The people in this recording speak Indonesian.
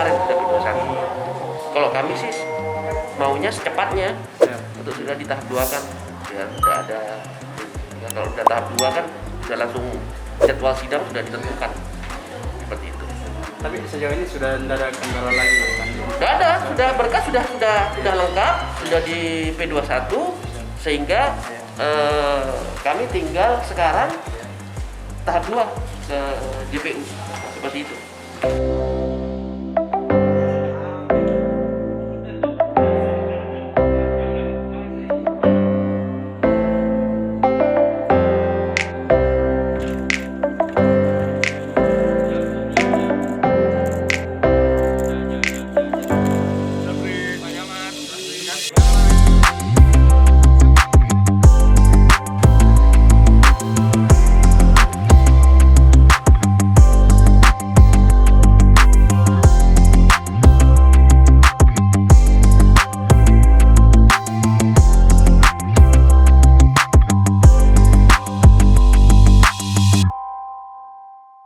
kemarin sudah P21. Kalau kami sih maunya secepatnya untuk sudah di tahap 2 kan, biar tidak ada. Ya, kalau udah tahap 2 kan sudah langsung jadwal sidang sudah ditentukan seperti itu. Tapi sejauh ini sudah tidak ada kendala lagi kan? Sudah ada, sudah berkas sudah lengkap, sudah di P21 sehingga kami tinggal sekarang tahap 2 ke JPU seperti itu.